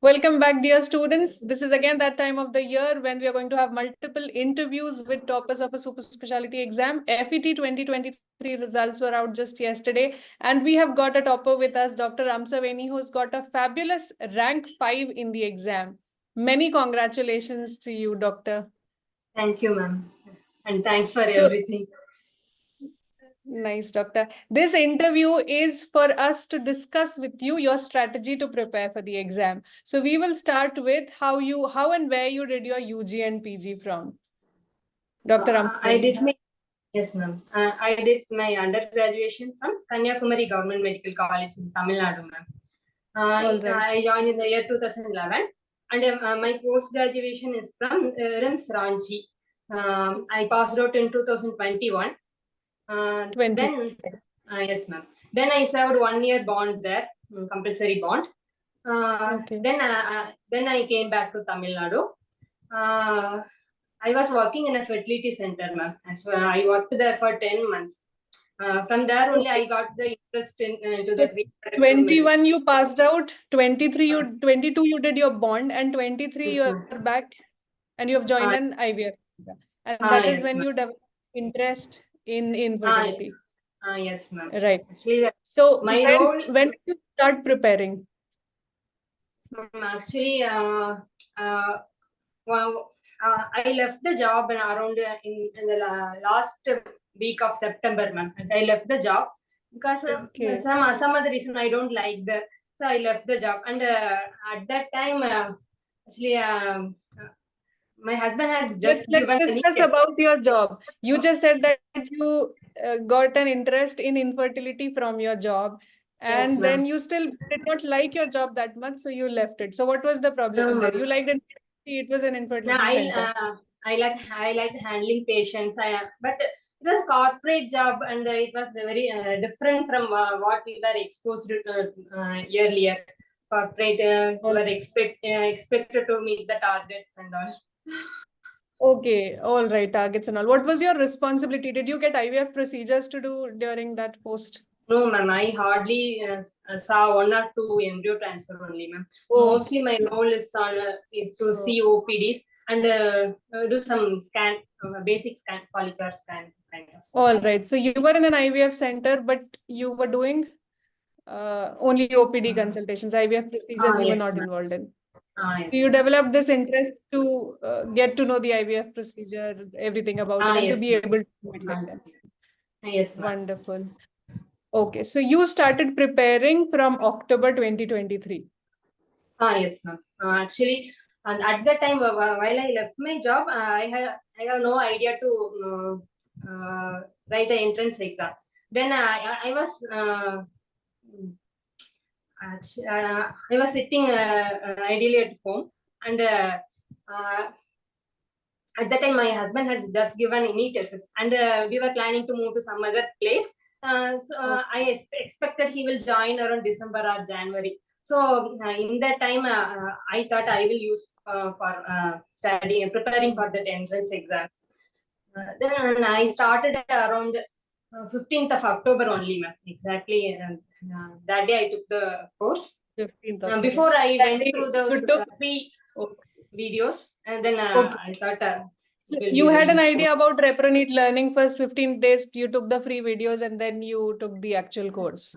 Welcome back, dear students. This is again that time of the year when we are going to have multiple interviews with toppers of a super specialty exam. FET 2023 results were out just yesterday, and we have got a topper with us, Dr. Amsaveni, who's got a fabulous rank 5 in the exam. Many congratulations to you, Doctor. Thank you, ma'am. And thanks for everything. Nice, Doctor. This interview is for us to discuss with you your strategy to prepare for the exam. So we will start with how and where you did your UG and PG from. Dr. Yes, ma'am. I did my undergraduation from Kanyakumari Government Medical College in Tamil Nadu, ma'am. I joined in the year 2011, and my post-graduation is from RIMS Ranchi. I passed out in 2021. Yes, ma'am. Then I served 1 year bond there, compulsory bond. Then I came back to Tamil Nadu. I was working in a fertility center, ma'am. Actually, I worked there for 10 months. From there only I got the interest in the 21 you passed out, 22 you did your bond, and 23 you are back and you have joined an IVF. And that is when you develop interest in infertility. Yes, ma'am. Right. Actually, so when did you start preparing? Actually, I left the job around in the last week of September, ma'am. I left the job because some other reason I don't like so I left the job. And at that time, actually, my husband had just Let's discuss about your job. You just said that you got an interest in infertility from your job, and then you still did not like your job that much, so you left it. So what was the problem there? You liked infertility, it was an infertility center. I like handling patients. But it was a corporate job, and it was very different from what we were exposed to earlier. Corporate, we were expected to meet the targets and all. Okay, all right, targets and all. What was your responsibility? Did you get IVF procedures to do during that post? No, ma'am. I hardly saw 1 or 2 embryo transfer only, ma'am. Mostly my role is to see OPDs and do some scan, basic scan, follicular scan kind of. All right. So you were in an IVF center, but you were doing only OPD consultations, IVF procedures you were not involved in. Yes, so you developed this interest to get to know the IVF procedure, everything about it, and to be able to do it. Yes, wonderful. Okay, so you started preparing from October 2023. Yes, ma'am. Actually, and at that time, while I left my job, I have no idea to write an entrance exam. Then I was sitting ideally at home, and at that time my husband had just given NEET SS, and we were planning to move to some other place. I expected he will join around December or January. So in that time, I thought I will use for studying and preparing for the entrance exam. Then I started around 15th of October only, ma'am. Exactly. That day I took the course. Before I went through those 3 videos, and then I thought. So you had an idea about Reproneet Learning. First 15 days, you took the free videos, and then you took the actual course.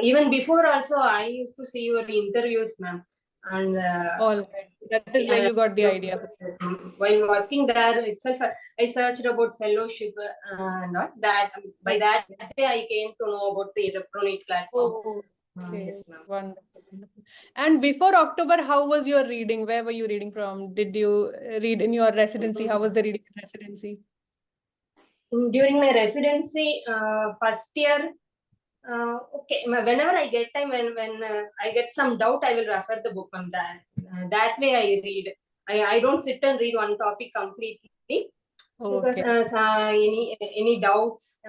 Even before also, I used to see your interviews, ma'am. And all right. That is where you got the idea. While working there itself, I searched about fellowship not that. By that day, I came to know about the Reproneet platform. Okay. Yes, wonderful. And before October, how was your reading? Where were you reading from? Did you read in your residency? How was the reading in residency? During my residency, first year, okay, whenever I get time, when I get some doubt, I will refer the book on that. That way I read. I don't sit and read one topic completely. Because any doubts,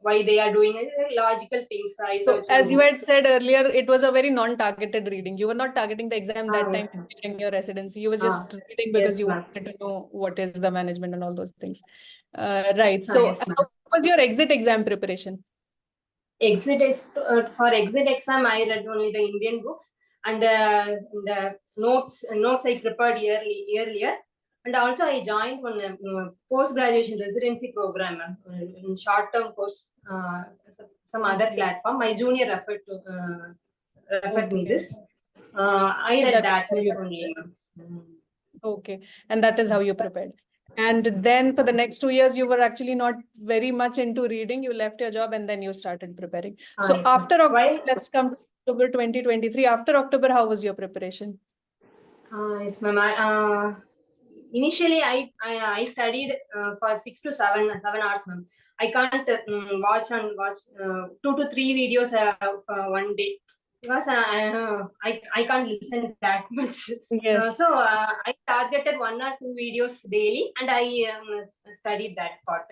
why they are doing logical things. So as you had said earlier, it was a very non-targeted reading. You were not targeting the exam that time during your residency. You were just reading because you wanted to know what is the management and all those things. Right. So how was your exit exam preparation? For exit exam, I read only the Indian books. and the notes I prepared earlier. And also I joined one post-graduation residency program in short-term course, some other platform. My junior referred me this. I So read that's that how you only. okay, and that is how you prepared. And then for the next 2 years, you were actually not very much into reading. You left your job and then you started preparing. So Yes, after October, why? let's come to October 2023. After October, how was your preparation? Yes, ma'am. Initially, I studied for 6 to 7 hours, ma'am. I can't watch 2 to 3 videos for one day because I can't listen that much. Yes. So I targeted 1 or 2 videos daily, and I studied that part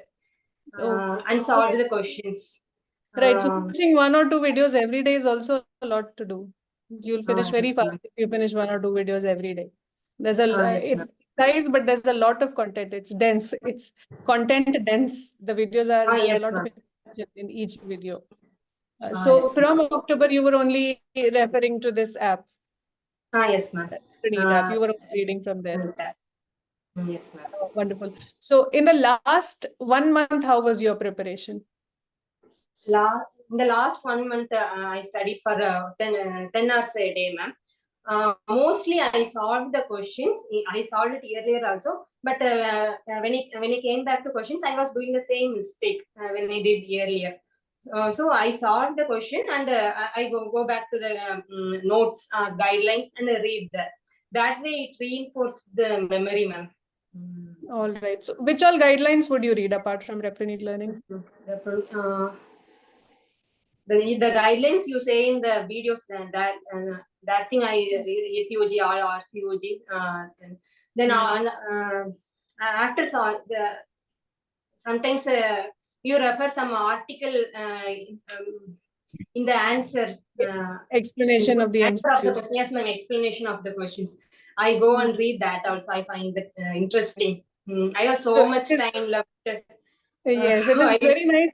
and solved the questions. Right. So finishing 1 or 2 videos every day is also a lot to do. You'll finish very Yes, fast ma'am. if you finish 1 or 2 videos every day. There's Yes, ma'am. it's nice, but there's a lot of content. It's dense. It's content dense. The videos are, there's a Yes, lot of ma'am. information in each video. So Yes, from ma'am. October, you were only referring to this app, Yes, ma'am. Reproneet app. You were reading from there. Yes, ma'am. Wonderful. So in the last 1 month, how was your preparation? In the last 1 month, I studied for 10 hours a day, ma'am. Mostly, I solved the questions. I solved it earlier also, but when I came back to questions, I was doing the same mistake when I did earlier. So I solved the question and I go back to the notes, guidelines, and read that. That way, it reinforced the memory, ma'am. All right. So which all guidelines would you read apart from Reproneet Learning? The guidelines you say in the videos, that thing I read, ACOG or RCOG. Then after sometimes you refer some article in the answer. Explanation of the Answer of the MCQ. question. Yes, ma'am. Explanation of the questions. I go and read that also. I find that interesting. I have so much time left. Yes, it is very nice.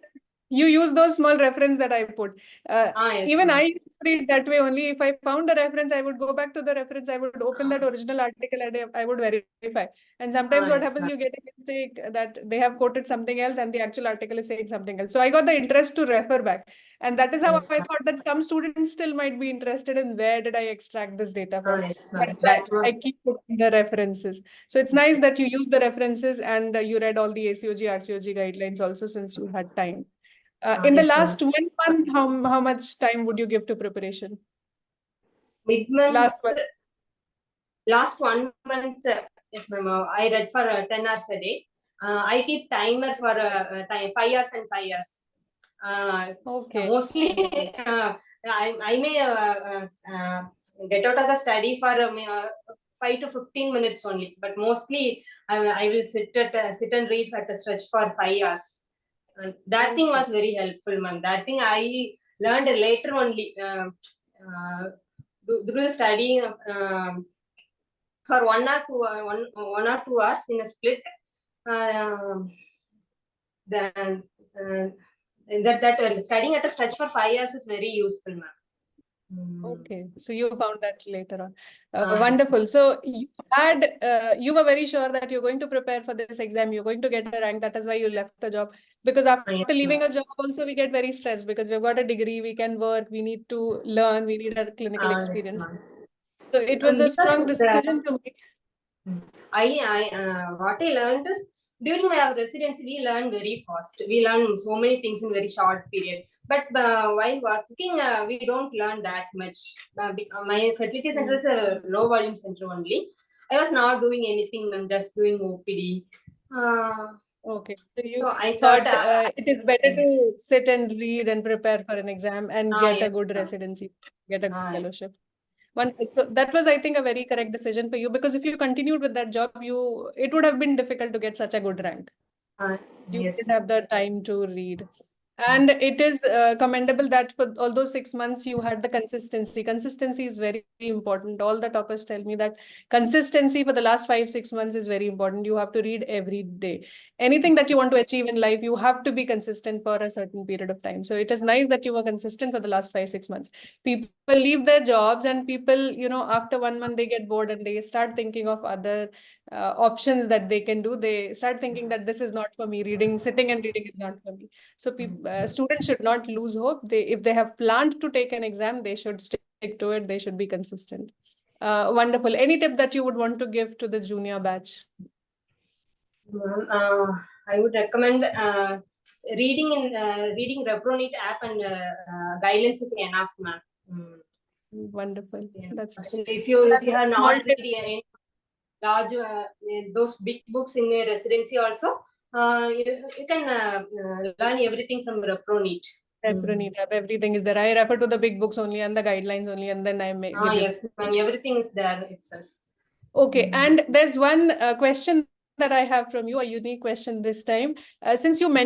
You use those small reference that I put. Yes, Even I used to read that way only. If I found a reference, I would go back to the reference. I would open that original article and I would verify. And sometimes what happens, you get a mistake that they have quoted something else and the actual article is saying something else. So I got the interest to refer back. And that is how I thought that some students still might be interested in where did I extract this data from. That's why I keep putting the references. So it's nice that you use the references and you read all the ACOG, RCOG guidelines also since you had time. In the last 1 month, how much time would you give to preparation? Mid-month, last 1 month, yes, ma'am. I read for 10 hours a day. I keep timer for 5 hours and 5 hours. Okay. Mostly, I may get out of the study for 5 to 15 minutes only, but mostly I will sit and read at a stretch for 5 hours. That thing was very helpful, ma'am. That thing I learned later only. Through the studying for 1 or 2 hours in a split. That studying at a stretch for 5 years is very useful, ma'am. Okay, so you found that later on. Wonderful. So you were very sure that you're going to prepare for this exam, you're going to get a rank. That is why you left the job. Because after leaving a job, also we get very stressed because we've got a degree, we can work, we need to learn, we need a clinical experience. So it was a strong decision to make. What I learned is during my residency, we learn very fast. We learn so many things in very short period. But while working, we don't learn that much. My fertility center is a low volume center only. I was not doing anything. I'm just doing OPD. Okay, so you I thought it is better to sit and read and prepare for an exam and get a good residency, get a good fellowship. Wonderful. So that was, I think, a very correct decision for you because if you continued with that job, it would have been difficult to get such a good rank. You didn't have the time to read. And it is commendable that for all those 6 months you had the consistency. Consistency is very important. All the toppers tell me that consistency for the last 5-6 months is very important. You have to read every day. Anything that you want to achieve in life, you have to be consistent for a certain period of time. So it is nice that you were consistent for the last 5-6 months. People leave their jobs and people, after 1 month they get bored and they start thinking of other options that they can do. They start thinking that this is not for me. Sitting and reading is not for me. So students should not lose hope. If they have planned to take an exam, they should stick to it. They should be consistent. Wonderful. Any tip that you would want to give to the junior batch? I would recommend reading Reproneet app and guidelines is enough, ma'am. Wonderful. Yeah. That's Actually, if you have small not tip. read any large those big books in the residency also, you can learn everything from Reproneet. Reproneet app, everything is there. I refer to the big books only and the guidelines only, and then I may give you. Yes, and everything is there itself. Okay, and there's one question that I have from you, a unique question this time. Since you mentioned